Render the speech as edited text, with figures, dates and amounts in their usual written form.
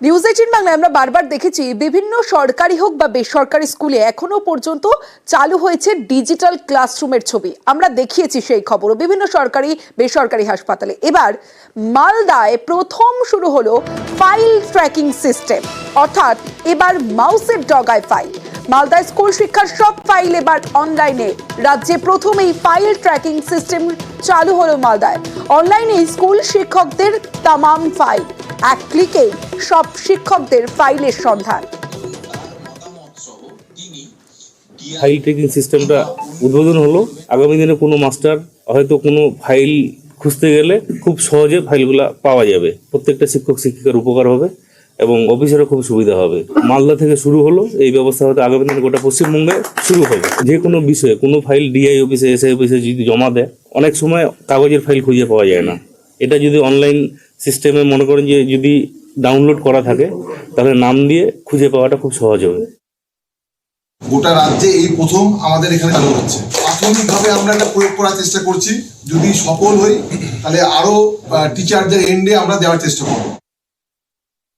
News 18 বাংলায় আমরা বারবার দেখেছি বিভিন্ন সরকারি হোক বা বেসরকারি স্কুলে এখনো পর্যন্ত চালু হয়েছে ডিজিটাল ক্লাসরুমের ছবি। আমরা দেখিয়েছি সেই খবরও বিভিন্ন সরকারি বেসরকারি হাসপাতালে। এবার মালদায় প্রথম শুরু হলো ফাইল ট্র্যাকিং সিস্টেম, অর্থাৎ এবার মাউসের ডগায় ফাইল। মালদায় স্কুল শিক্ষার সব ফাইল এবার অনলাইনে। রাজ্যে প্রথম এই ফাইল ট্র্যাকিং সিস্টেম চালু হলো মালদায়। অনলাইনে স্কুল শিক্ষকদের তামাম ফাইল, এক ক্লিকে সব শিক্ষকদের ফাইলের সন্ধান। ফাইল ট্র্যাকিং সিস্টেমটা উদ্বোধন হলো। আগামী দিনে কোনো মাস্টার হয়তো কোনো ফাইল খুঁজতে গেলে খুব সহজে ফাইলগুলো পাওয়া যাবে। প্রত্যেকটা শিক্ষক শিক্ষিকার উপকার হবে এবং অফিসেরও খুব সুবিধা হবে। মালদা থেকে শুরু হলো এই ব্যবস্থা, হয়তো আগামী দিনে গোটা পশ্চিমবঙ্গে শুরু হবে। যে কোনো বিষয়ে কোনো ফাইল ডিআই অফিসে এসআই অফিসে যদি জমা দেয়, অনেক সময় কাগজের ফাইল খুঁজে পাওয়া যায় না। এটা যদি অনলাইন সিস্টেমে মনে করেন যে যদি ডাউনলোড করা থাকে, তাহলে নাম দিয়ে খুঁজে পাওয়াটা খুব সহজ হবে। গোটা রাজ্যে এই প্রথম আমাদের এখানে চালু হচ্ছে। প্রাথমিকভাবে আমরা এটা প্রয়োগ করার চেষ্টা করছি। যদি সফল হই তাহলে আরো টিচারদের এন্ডে আমরা দেওয়ার চেষ্টা করব।